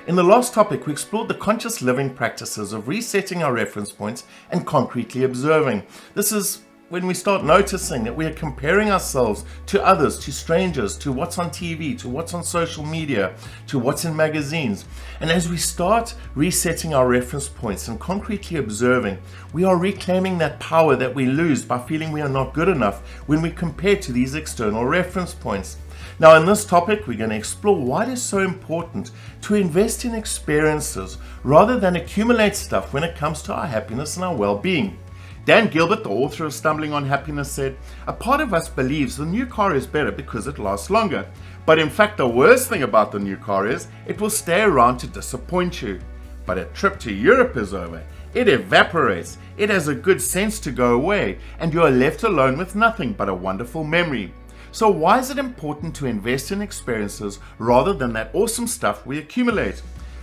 In the last topic, we explored the conscious living practices of resetting our reference points and concretely observing. This is when we start noticing that we are comparing ourselves to others, to strangers, to what's on TV, to what's on social media, to what's in magazines. And as we start resetting our reference points and concretely observing, we are reclaiming that power that we lose by feeling we are not good enough when we compare to these external reference points. Now, in this topic, we're going to explore why it is so important to invest in experiences rather than accumulate stuff when it comes to our happiness and our well-being. Dan Gilbert, the author of Stumbling on Happiness, said, "A part of us believes the new car is better because it lasts longer. But in fact, the worst thing about the new car is it will stay around to disappoint you. But a trip to Europe is over. It evaporates. It has a good sense to go away, and you are left alone with nothing but a wonderful memory." So why is it important to invest in experiences rather than that awesome stuff we accumulate?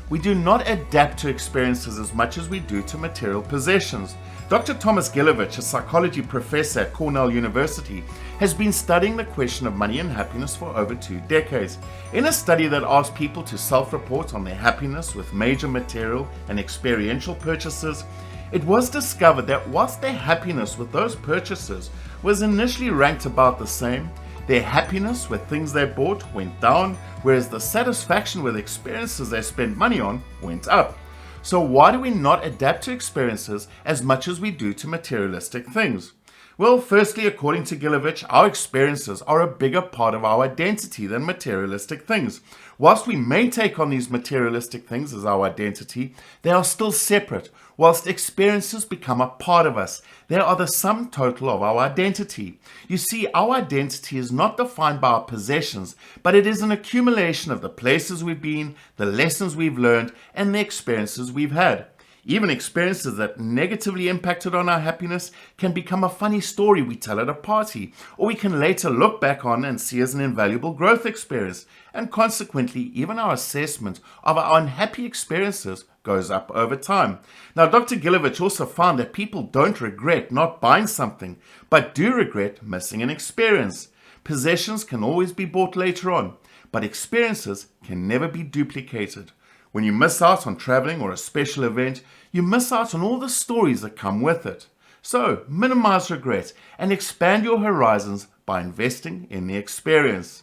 We do not adapt to experiences as much as we do to material possessions. Dr. Thomas Gilovich, a psychology professor at Cornell University, has been studying the question of money and happiness for over 2 decades. In a study that asked people to self-report on their happiness with major material and experiential purchases, it was discovered that whilst their happiness with those purchases was initially ranked about the same, their happiness with things they bought went down, whereas the satisfaction with experiences they spent money on went up. So why do we not adapt to experiences as much as we do to materialistic things? Well, firstly, according to Gilovich, our experiences are a bigger part of our identity than materialistic things. Whilst we may take on these materialistic things as our identity, they are still separate. Whilst experiences become a part of us, they are the sum total of our identity. You see, our identity is not defined by our possessions, but it is an accumulation of the places we've been, the lessons we've learned, and the experiences we've had. Even experiences that negatively impacted on our happiness can become a funny story we tell at a party, or we can later look back on and see as an invaluable growth experience, and consequently, even our assessment of our unhappy experiences goes up over time. Now, Dr. Gilovich also found that people don't regret not buying something, but do regret missing an experience. Possessions can always be bought later on, but experiences can never be duplicated. When you miss out on traveling or a special event, you miss out on all the stories that come with it. So, minimize regret and expand your horizons by investing in the experience.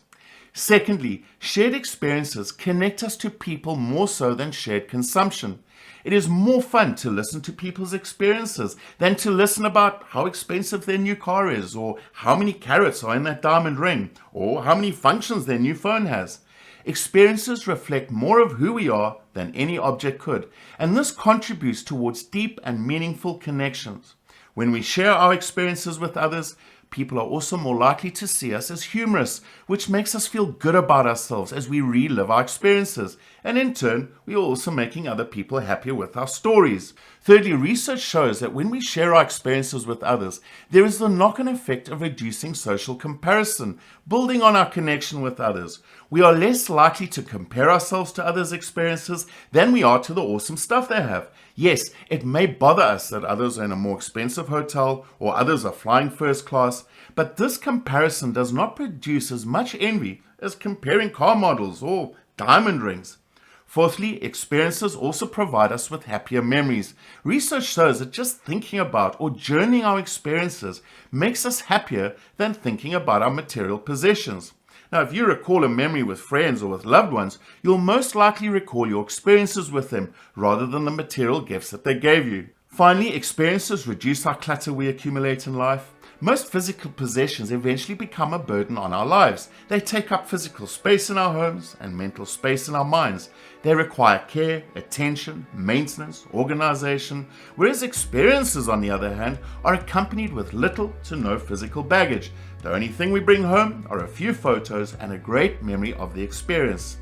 Secondly, shared experiences connect us to people more so than shared consumption. It is more fun to listen to people's experiences than to listen about how expensive their new car is, or how many carats are in that diamond ring, or how many functions their new phone has. Experiences reflect more of who we are than any object could, and this contributes towards deep and meaningful connections. When we share our experiences with others, people are also more likely to see us as humorous, which makes us feel good about ourselves as we relive our experiences, and in turn, we are also making other people happier with our stories. Thirdly, research shows that when we share our experiences with others, there is the knock-on effect of reducing social comparison, building on our connection with others. We are less likely to compare ourselves to others' experiences than we are to the awesome stuff they have. Yes, it may bother us that others are in a more expensive hotel or others are flying first class, but this comparison does not produce as much envy as comparing car models or diamond rings. Fourthly, experiences also provide us with happier memories. Research shows that just thinking about or journeying our experiences makes us happier than thinking about our material possessions. Now, if you recall a memory with friends or with loved ones, you'll most likely recall your experiences with them rather than the material gifts that they gave you. Finally, experiences reduce our clutter we accumulate in life. Most physical possessions eventually become a burden on our lives. They take up physical space in our homes and mental space in our minds. They require care, attention, maintenance, organization, whereas experiences, on the other hand, are accompanied with little to no physical baggage. The only thing we bring home are a few photos and a great memory of the experience.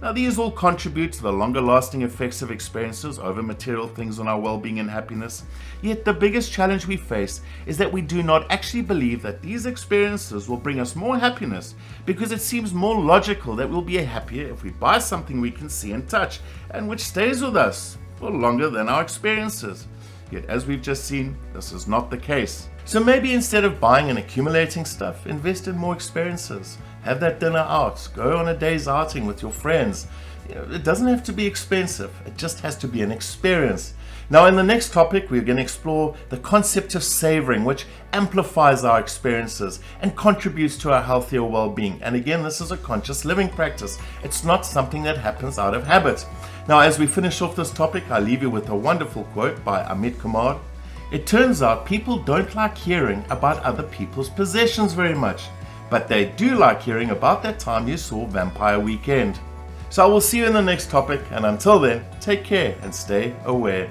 Now, these all contribute to the longer lasting effects of experiences over material things on our well-being and happiness. Yet the biggest challenge we face is that we do not actually believe that these experiences will bring us more happiness, because it seems more logical that we'll be happier if we buy something we can see and touch and which stays with us for longer than our experiences. Yet as we've just seen, this is not the case. So maybe instead of buying and accumulating stuff, invest in more experiences. Have that dinner out, go on a day's outing with your friends, it doesn't have to be expensive. It just has to be an experience. Now, in the next topic, we're going to explore the concept of savoring, which amplifies our experiences and contributes to our healthier well-being. And again, this is a conscious living practice. It's not something that happens out of habit. Now, as we finish off this topic, I leave you with a wonderful quote by Amit Kumar. It turns out people don't like hearing about other people's possessions very much, but they do like hearing about that time you saw Vampire Weekend. So I will see you in the next topic, and until then, take care and stay aware.